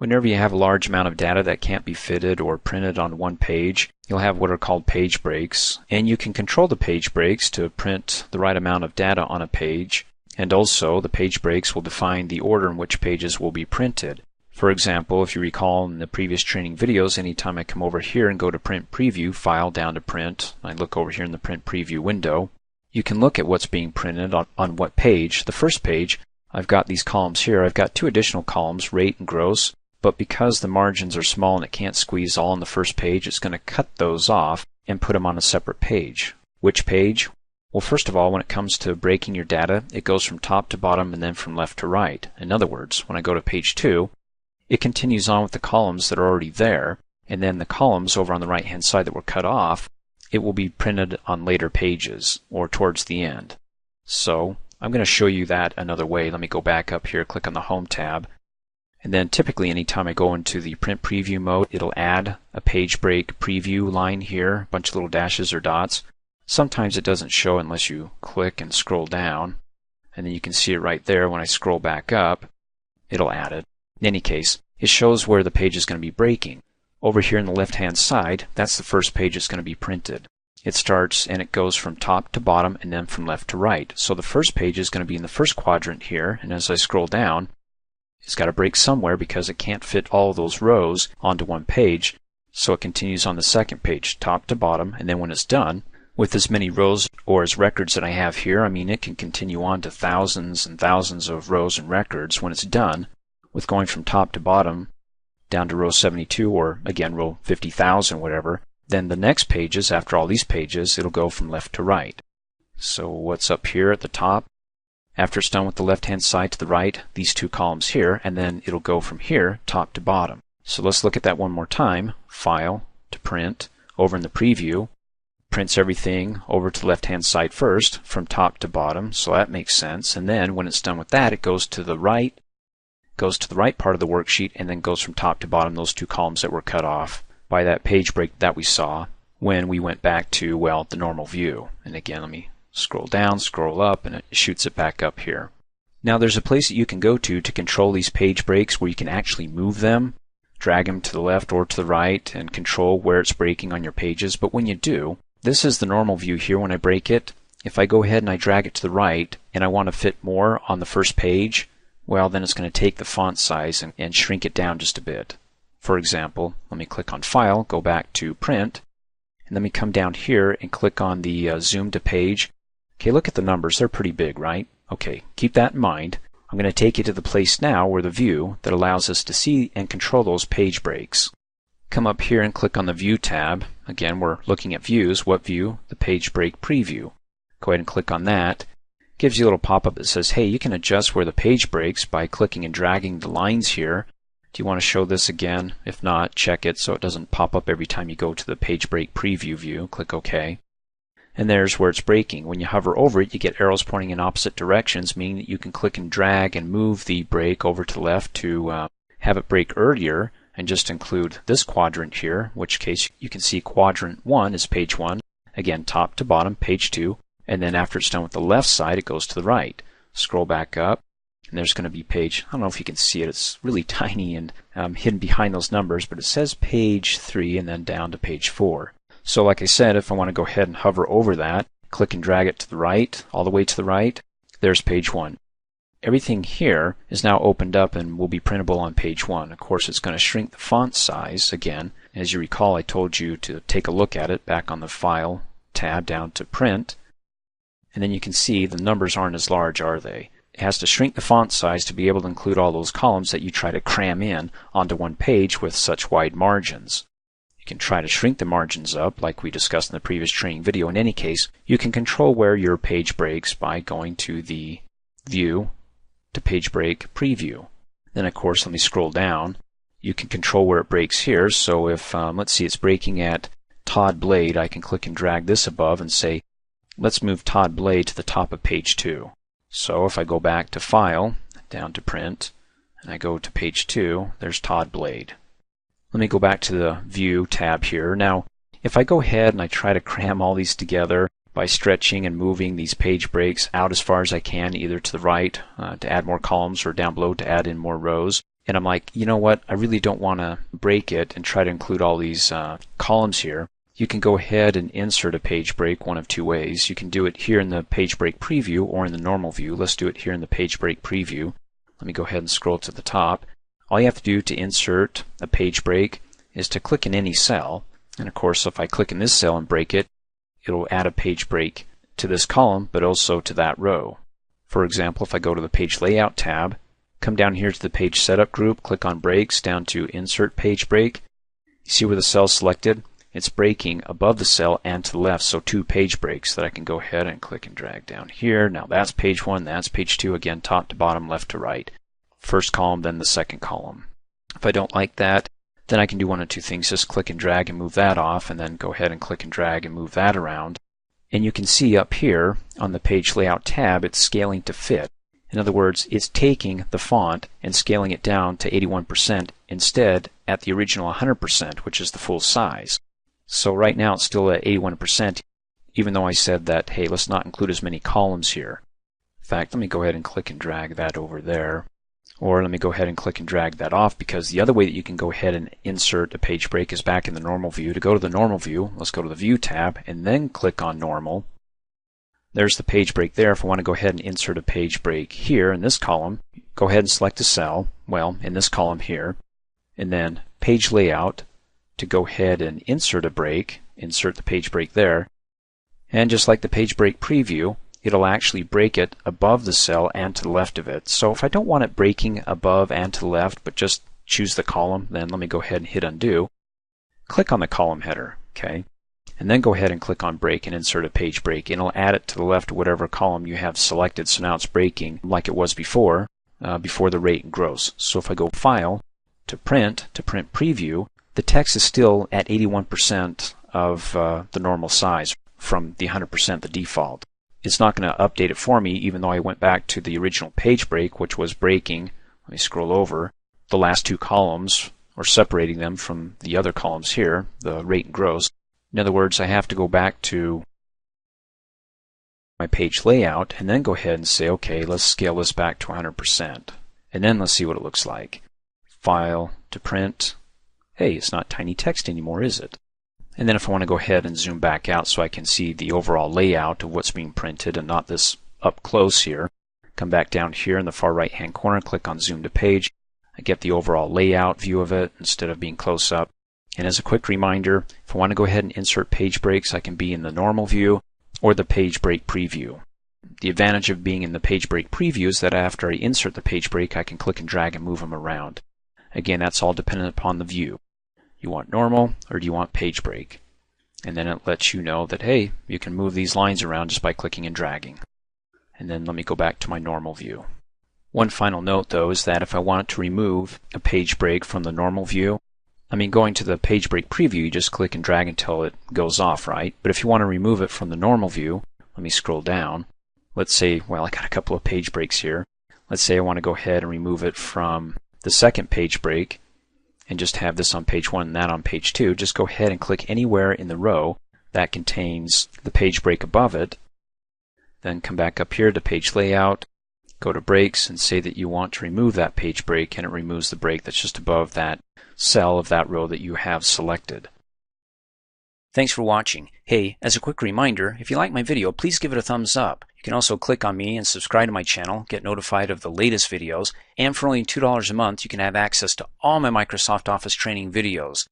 Whenever you have a large amount of data that can't be fitted or printed on one page, you'll have what are called page breaks, and you can control the page breaks to print the right amount of data on a page, and also the page breaks will define the order in which pages will be printed. For example, if you recall in the previous training videos, anytime I come over here and go to Print Preview, File down to Print, I look over here in the Print Preview window, you can look at what's being printed on what page. The first page, I've got these columns here. I've got two additional columns, rate and gross, but because the margins are small and it can't squeeze all on the first page, it's going to cut those off and put them on a separate page. Which page? Well, first of all, when it comes to breaking your data, it goes from top to bottom and then from left to right. In other words, when I go to page 2, it continues on with the columns that are already there, and then the columns over on the right-hand side that were cut off, it will be printed on later pages or towards the end. So I'm going to show you that another way. Let me go back up here, click on the Home tab, and then typically anytime I go into the Print Preview mode, it'll add a page break preview line here, a bunch of little dashes or dots. Sometimes it doesn't show unless you click and scroll down, and then you can see it right there. When I scroll back up, it'll add it. In any case, it shows where the page is going to be breaking. Over here on the left-hand side, that's the first page that's going to be printed. It starts and it goes from top to bottom and then from left to right. So the first page is going to be in the first quadrant here, and as I scroll down, it's got to break somewhere because it can't fit all those rows onto one page, so it continues on the second page, top to bottom, and then when it's done, with as many rows or as records that I have here, I mean it can continue on to thousands and thousands of rows and records. When it's done with going from top to bottom down to row 72 or again row 50,000, whatever, then the next pages, after all these pages, it'll go from left to right. So what's up here at the top? After it's done with the left-hand side to the right, these two columns here, and then it'll go from here, top to bottom. So let's look at that one more time. File to Print, over in the Preview, prints everything over to the left-hand side first, from top to bottom, so that makes sense. And then when it's done with that, it goes to the right part of the worksheet, and then goes from top to bottom, those two columns that were cut off by that page break that we saw when we went back to, well, the normal view. And again, let me scroll down, scroll up, and it shoots it back up here. Now there's a place that you can go to control these page breaks where you can actually move them, drag them to the left or to the right, and control where it's breaking on your pages. But when you do, this is the normal view here when I break it. If I go ahead and I drag it to the right and I want to fit more on the first page, well, then it's going to take the font size and shrink it down just a bit. For example, let me click on File, go back to Print, and let me come down here and click on the Zoom to Page. Okay, look at the numbers. They're pretty big, right? Okay, keep that in mind. I'm going to take you to the place now where the view that allows us to see and control those page breaks. Come up here and click on the View tab. Again, we're looking at views. What view? The Page Break Preview. Go ahead and click on that. Gives you a little pop-up that says, hey, you can adjust where the page breaks by clicking and dragging the lines here. Do you want to show this again? If not, check it so it doesn't pop up every time you go to the Page Break Preview view. Click OK. And there's where it's breaking. When you hover over it, you get arrows pointing in opposite directions, meaning that you can click and drag and move the break over to the left to have it break earlier and just include this quadrant here, in which case you can see quadrant 1 is page 1, again top to bottom, page 2, and then after it's done with the left side, it goes to the right. Scroll back up, and there's going to be page, I don't know if you can see it, it's really tiny and hidden behind those numbers, but it says page 3 and then down to page 4. So like I said, if I want to go ahead and hover over that, click and drag it to the right, all the way to the right, there's page 1. Everything here is now opened up and will be printable on page 1. Of course, it's going to shrink the font size again. As you recall, I told you to take a look at it back on the File tab down to Print. And then you can see the numbers aren't as large, are they? It has to shrink the font size to be able to include all those columns that you try to cram in onto one page with such wide margins. You can try to shrink the margins up like we discussed in the previous training video. In any case, you can control where your page breaks by going to the View to Page Break Preview. Then of course, let me scroll down. You can control where it breaks here. So if, let's see, it's breaking at Todd Blade, I can click and drag this above and say, let's move Todd Blade to the top of page 2. So if I go back to File, down to Print, and I go to page 2, there's Todd Blade. Let me go back to the View tab here. Now, if I go ahead and I try to cram all these together by stretching and moving these page breaks out as far as I can, either to the right to add more columns or down below to add in more rows, and I'm like, you know what, I really don't want to break it and try to include all these columns here. You can go ahead and insert a page break one of two ways. You can do it here in the page break preview or in the normal view. Let's do it here in the page break preview. Let me go ahead and scroll to the top. All you have to do to insert a page break is to click in any cell. And of course, if I click in this cell and break it, it'll add a page break to this column, but also to that row. For example, if I go to the Page Layout tab, come down here to the Page Setup group, click on Breaks, down to Insert Page Break. You see where the cell's selected? It's breaking above the cell and to the left, so 2 page breaks that I can go ahead and click and drag down here. Now that's page 1, that's page 2, again top to bottom, left to right. First column, then the second column. If I don't like that, then I can do one of two things, just click and drag and move that off, and then go ahead and click and drag and move that around. And you can see up here on the Page Layout tab, it's scaling to fit. In other words, it's taking the font and scaling it down to 81% instead at the original 100%, which is the full size. So right now it's still at 81%, even though I said that, hey, let's not include as many columns here. In fact, let me go ahead and click and drag that over there. Or let me go ahead and click and drag that off, because the other way that you can go ahead and insert a page break is back in the normal view. To go to the normal view, let's go to the View tab and then click on Normal. There's the page break there. If I want to go ahead and insert a page break here in this column, go ahead and select a cell, well, in this column here, and then Page Layout to go ahead and insert a break, insert the page break there, and just like the page break preview, it'll actually break it above the cell and to the left of it. So if I don't want it breaking above and to the left, but just choose the column, then let me go ahead and hit undo. Click on the column header, okay? And then go ahead and click on break and insert a page break, and it'll add it to the left of whatever column you have selected. So now it's breaking like it was before, before the rate and gross. So if I go File, to print preview, the text is still at 81% of the normal size from the 100%, the default. It's not going to update it for me, even though I went back to the original page break, which was breaking. Let me scroll over. The last 2 columns, or separating them from the other columns here, the rate and gross. In other words, I have to go back to my page layout and then go ahead and say, okay, let's scale this back to 100%. And then let's see what it looks like. File, to print. Hey, it's not tiny text anymore, is it? And then if I want to go ahead and zoom back out so I can see the overall layout of what's being printed and not this up close here, come back down here in the far right hand corner, click on Zoom to Page. I get the overall layout view of it instead of being close up. And as a quick reminder, if I want to go ahead and insert page breaks, I can be in the normal view or the page break preview. The advantage of being in the page break preview is that after I insert the page break, I can click and drag and move them around. Again, that's all dependent upon the view. You want normal or do you want page break? And then it lets you know that, hey, you can move these lines around just by clicking and dragging. And then let me go back to my normal view. One final note though is that if I want to remove a page break from the normal view, going to the page break preview, you just click and drag until it goes off, right? But if you want to remove it from the normal view, let me scroll down. Let's say, well, I got a couple of page breaks here. Let's say I want to go ahead and remove it from the second page break and just have this on page 1 and that on page 2. Just go ahead and click anywhere in the row that contains the page break above it. Then come back up here to Page Layout, go to Breaks, and say that you want to remove that page break, and it removes the break that's just above that cell of that row that you have selected. Thanks for watching. Hey, as a quick reminder, if you like my video, please give it a thumbs up. You can also click on me and subscribe to my channel, get notified of the latest videos, and for only $2 a month, you can have access to all my Microsoft Office training videos.